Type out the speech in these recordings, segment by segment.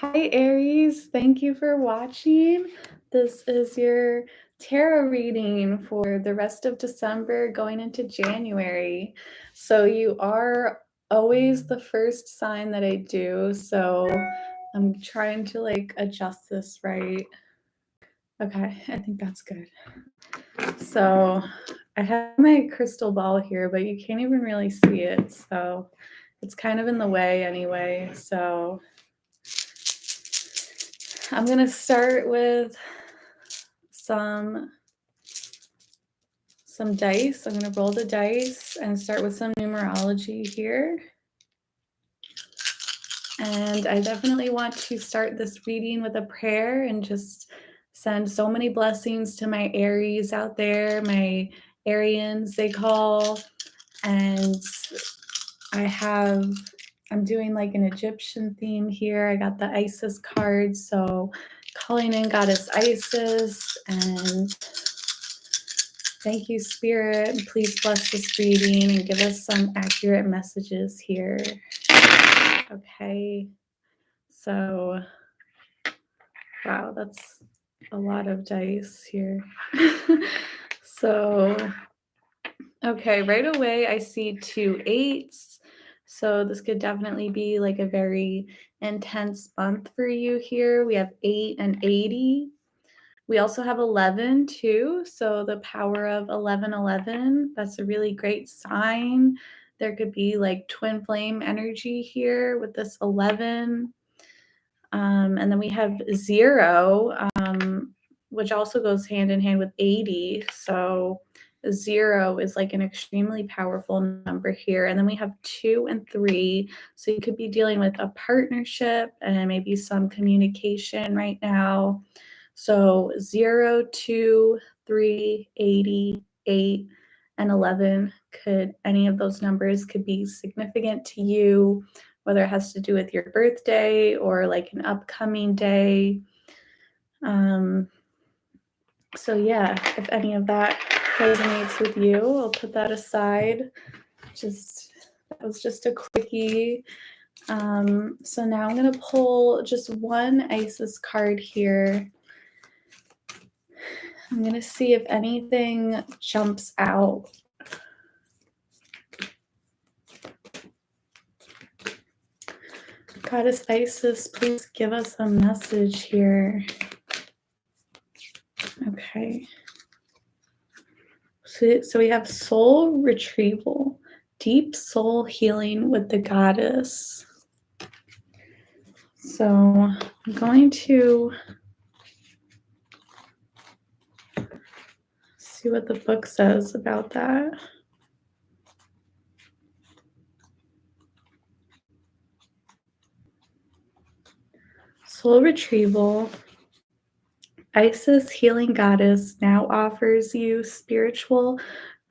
Hi, Aries. Thank you for watching. This is your tarot reading for the rest of December going into January. So you are always the first sign that I do. So I'm trying to adjust this right. Okay, I think that's good. So I have my crystal ball here, but you can't even really see it. So it's kind of in the way anyway. So I'm going to start with some dice. I'm going to roll the dice and start with some numerology here. And I definitely want to start this reading with a prayer and just send so many blessings to my Aries out there, my Arians they call. And I'm doing like an Egyptian theme here. I got the Isis card, so calling in Goddess Isis, and thank you, Spirit. Please bless this reading and give us some accurate messages here. Okay, so wow, that's a lot of dice here. So, okay, right away I see 2 8s. So this could definitely be like a very intense month for you here. We have 8 and 80. We also have 11 too. So the power of 1111, that's a really great sign. There could be like twin flame energy here with this 11. And then we have 0, which also goes hand in hand with 80. So 0 is like an extremely powerful number here. And then we have 2 and 3. So you could be dealing with a partnership and maybe some communication right now. So 0, 2, 3, 80, 8, and 11 any of those numbers could be significant to you, whether it has to do with your birthday or like an upcoming day. So yeah, if any of that resonates with you, I'll put that aside. That was just a quickie. So now I'm going to pull just one Isis card here. I'm going to see if anything jumps out. Goddess Isis, please give us a message here. Okay. So we have soul retrieval, deep soul healing with the goddess. So I'm going to see what the book says about that. Soul retrieval. Isis, healing goddess, now offers you spiritual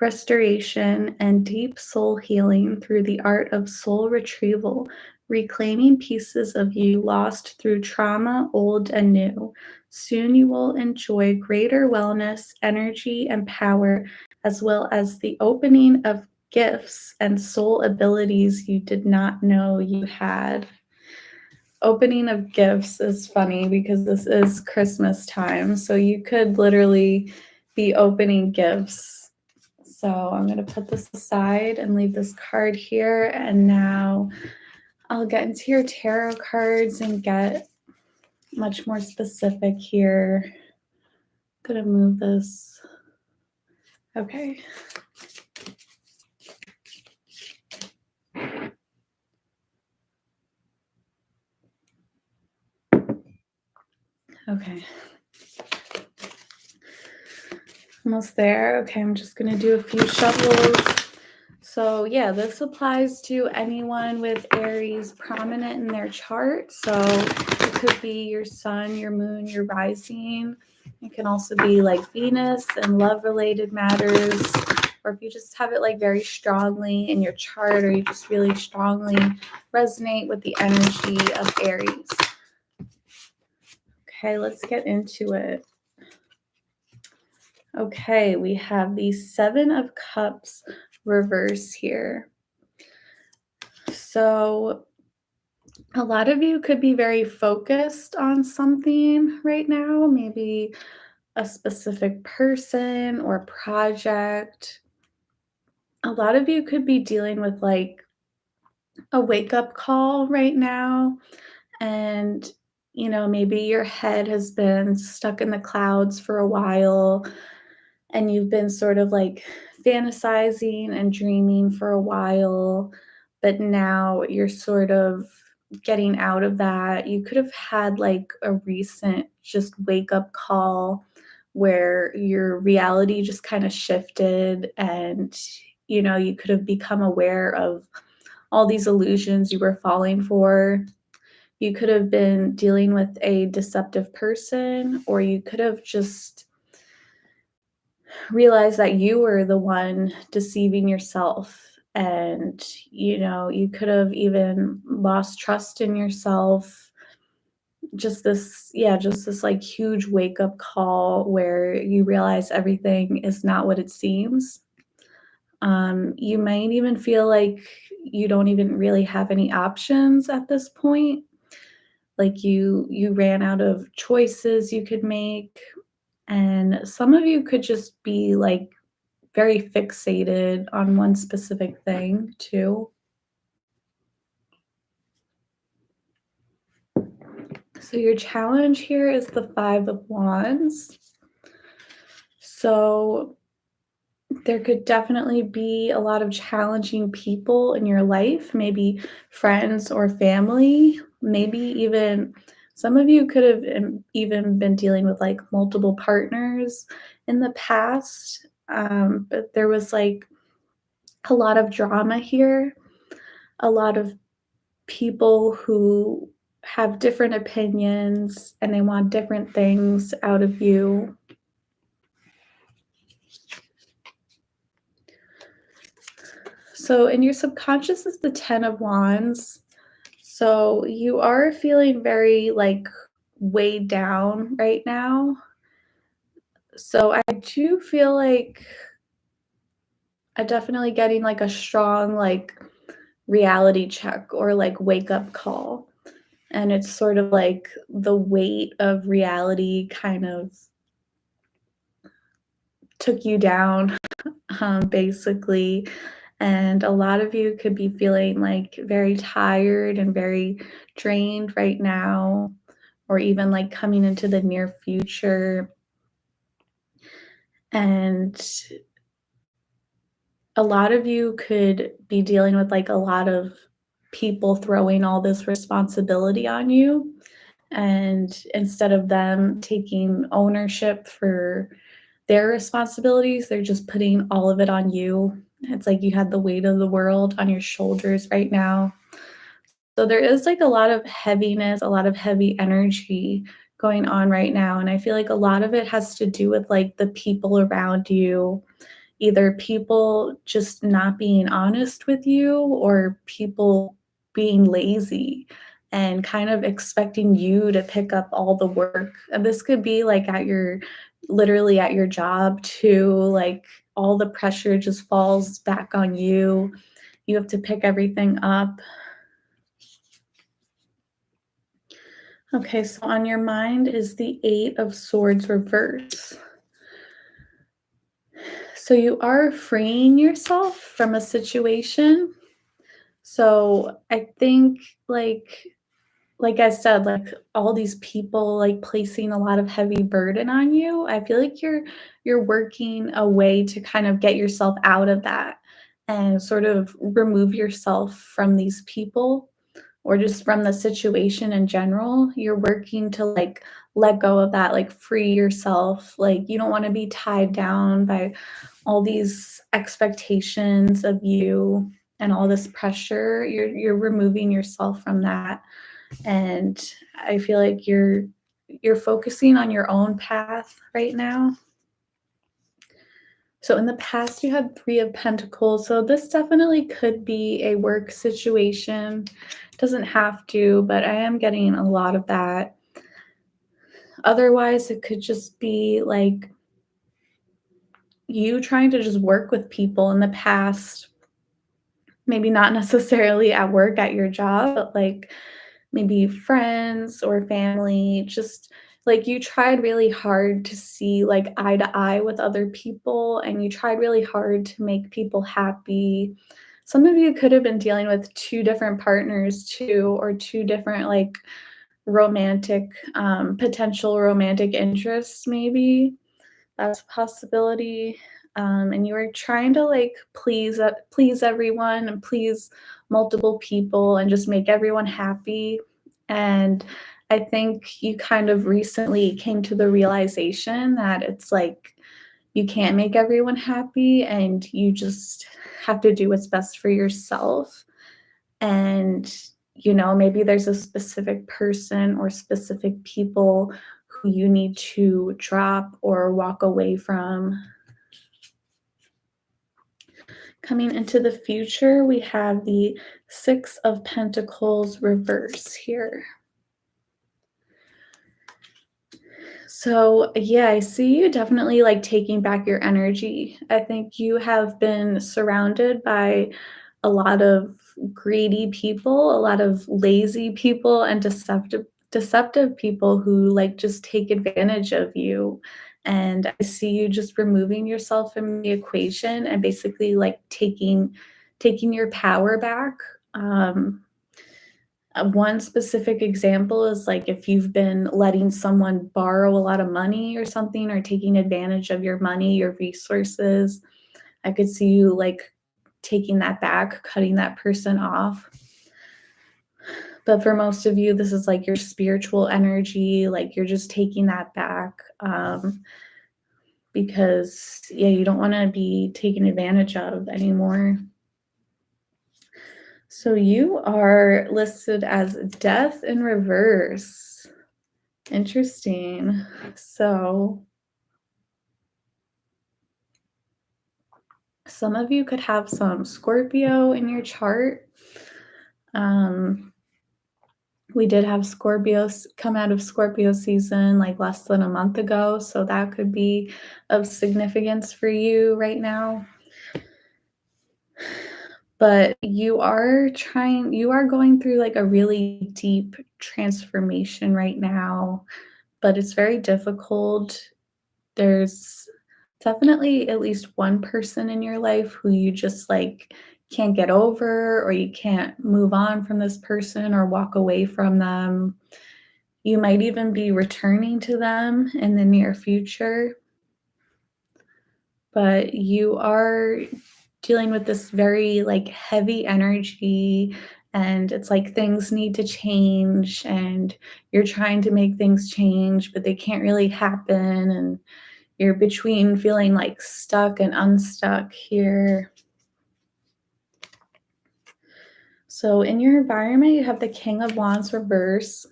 restoration and deep soul healing through the art of soul retrieval, reclaiming pieces of you lost through trauma, old and new. Soon you will enjoy greater wellness, energy, and power, as well as the opening of gifts and soul abilities you did not know you had. Opening of gifts is funny because this is Christmas time, so you could literally be opening gifts. So I'm going to put this aside and leave this card here, and now I'll get into your tarot cards and get much more specific here. I'm going to move this. Okay. Okay. Almost there. Okay, I'm just going to do a few shuffles. So yeah, this applies to anyone with Aries prominent in their chart. So it could be your sun, your moon, your rising. It can also be like Venus and love-related matters. Or if you just have it like very strongly in your chart, or you just really strongly resonate with the energy of Aries. Okay, let's get into it. Okay, we have the 7 of Cups reverse here. So A lot of you could be very focused on something right now, maybe a specific person or project. A lot of you could be dealing with like a wake up call right now. And, maybe your head has been stuck in the clouds for a while and you've been sort of like fantasizing and dreaming for a while, but now you're sort of getting out of that. You could have had like a recent just wake up call where your reality just kind of shifted and you could have become aware of all these illusions you were falling for. You could have been dealing with a deceptive person, or you could have just realized that you were the one deceiving yourself. And, you could have even lost trust in yourself. Just this like huge wake up call where you realize everything is not what it seems. You might even feel like you don't even really have any options at this point. Like you ran out of choices you could make, and some of you could just be like very fixated on one specific thing too. So your challenge here is the 5 of Wands. So there could definitely be a lot of challenging people in your life, maybe friends or family, maybe even some of you could have even been dealing with like multiple partners in the past. But there was like a lot of drama here, a lot of people who have different opinions and they want different things out of you. So in your subconscious is the 10 of Wands. So you are feeling very like weighed down right now. So I do feel like I'm definitely getting like a strong like reality check or like wake up call. And it's sort of like the weight of reality kind of took you down, basically. And a lot of you could be feeling like very tired and very drained right now, or even like coming into the near future. And a lot of you could be dealing with like a lot of people throwing all this responsibility on you. And instead of them taking ownership for their responsibilities, they're just putting all of it on you. It's like you had the weight of the world on your shoulders right now. So there is like a lot of heaviness, a lot of heavy energy going on right now. And I feel like a lot of it has to do with like the people around you, either people just not being honest with you or people being lazy and kind of expecting you to pick up all the work. And this could be like literally at your job too, like all the pressure just falls back on you. You have to pick everything up. Okay, so on your mind is the 8 of Swords reverse. So you are freeing yourself from a situation. So I think like I said, like all these people like placing a lot of heavy burden on you. I feel like you're working a way to kind of get yourself out of that and sort of remove yourself from these people or just from the situation in general. You're working to like let go of that, like free yourself. Like you don't want to be tied down by all these expectations of you and all this pressure. You're removing yourself from that. And I feel like you're focusing on your own path right now. So in the past, you had 3 of Pentacles. So this definitely could be a work situation. Doesn't have to, but I am getting a lot of that. Otherwise, it could just be like you trying to just work with people in the past. Maybe not necessarily at work at your job, but like maybe friends or family, just like you tried really hard to see like eye to eye with other people and you tried really hard to make people happy. Some of you could have been dealing with two different partners too, or two different like romantic, potential romantic interests, maybe. That's a possibility. And you were trying to like please everyone and please multiple people and just make everyone happy. And I think you kind of recently came to the realization that it's like you can't make everyone happy and you just have to do what's best for yourself. And, maybe there's a specific person or specific people who you need to drop or walk away from. Coming into the future, we have the Six of Pentacles reverse here. So, yeah, I see you definitely like taking back your energy. I think you have been surrounded by a lot of greedy people, a lot of lazy people and deceptive people who like just take advantage of you. And I see you just removing yourself from the equation and basically like taking your power back. Um One specific example is like if you've been letting someone borrow a lot of money or something, or taking advantage of your money, your resources. I could see you like taking that back, cutting that person off. But for most of you, this is like your spiritual energy, like you're just taking that back, because, yeah, you don't want to be taken advantage of anymore. So you are listed as death in reverse. Interesting. So some of you could have some Scorpio in your chart. Um, we did have Scorpios come out of Scorpio season like less than a month ago, so that could be of significance for you right now. But you are going through like a really deep transformation right now, but it's very difficult. There's definitely at least one person in your life who you just like can't get over, or you can't move on from this person or walk away from them. You might even be returning to them in the near future, but you are dealing with this very like heavy energy, and it's like things need to change and you're trying to make things change but they can't really happen, and you're between feeling like stuck and unstuck here. So in your environment, you have the King of Wands reverse.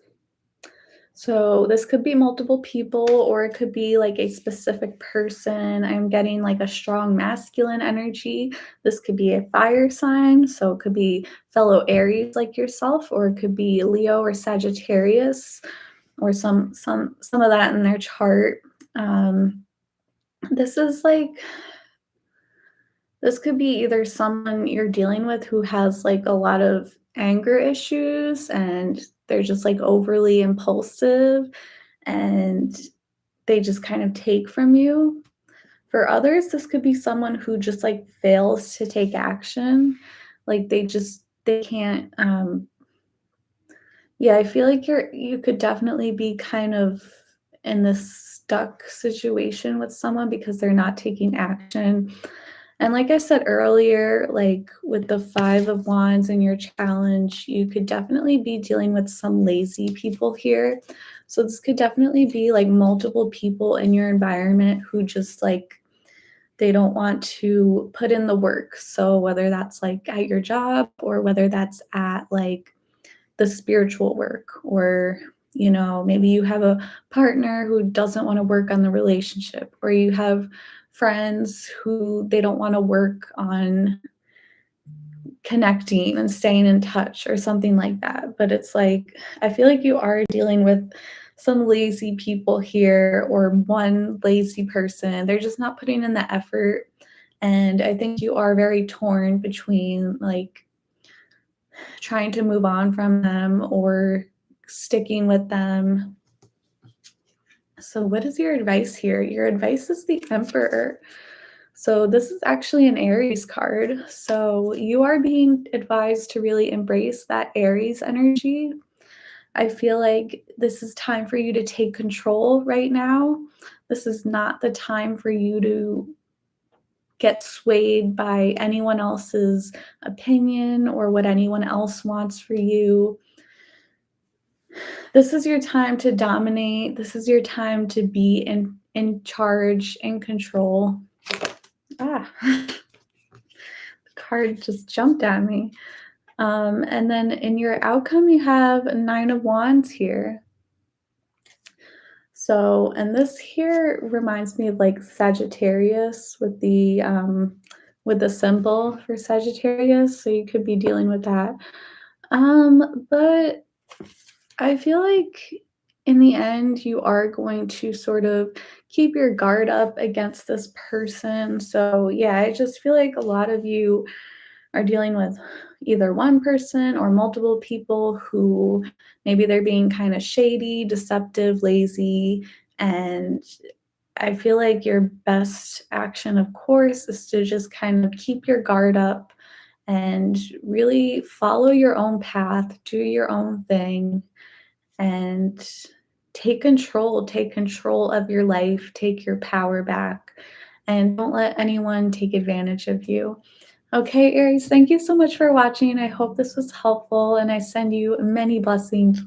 So this could be multiple people or it could be like a specific person. I'm getting like a strong masculine energy. This could be a fire sign, so it could be fellow Aries like yourself, or it could be Leo or Sagittarius, or some of that in their chart. This is like This could be either someone you're dealing with who has like a lot of anger issues and they're just like overly impulsive and they just kind of take from you. For others, this could be someone who just like fails to take action. Like they can't yeah, I feel like you could definitely be kind of in this stuck situation with someone because they're not taking action. And like I said earlier, like with the Five of Wands in your challenge, you could definitely be dealing with some lazy people here. So this could definitely be like multiple people in your environment who just like they don't want to put in the work. So whether that's like at your job or whether that's at like the spiritual work, or maybe you have a partner who doesn't want to work on the relationship, or you have friends who they don't want to work on connecting and staying in touch or something like that. But it's like I feel like you are dealing with some lazy people here, or one lazy person. They're just not putting in the effort. And I think you are very torn between like trying to move on from them or sticking with them. So, what is your advice here? Your advice is the Emperor. So, this is actually an Aries card. So, you are being advised to really embrace that Aries energy. I feel like this is time for you to take control right now. This is not the time for you to get swayed by anyone else's opinion or what anyone else wants for you. This is your time to dominate. This is your time to be in charge, in control. Ah, the card just jumped at me. And then in your outcome, you have a Nine of Wands here. So, and this here reminds me of like Sagittarius with the symbol for Sagittarius. So you could be dealing with that. But I feel like in the end, you are going to sort of keep your guard up against this person. So, yeah, I just feel like a lot of you are dealing with either one person or multiple people who maybe they're being kind of shady, deceptive, lazy. And I feel like your best action, of course, is to just kind of keep your guard up and really follow your own path, do your own thing, and take control of your life, take your power back, and don't let anyone take advantage of you. Okay, Aries, thank you so much for watching. I hope this was helpful, and I send you many blessings.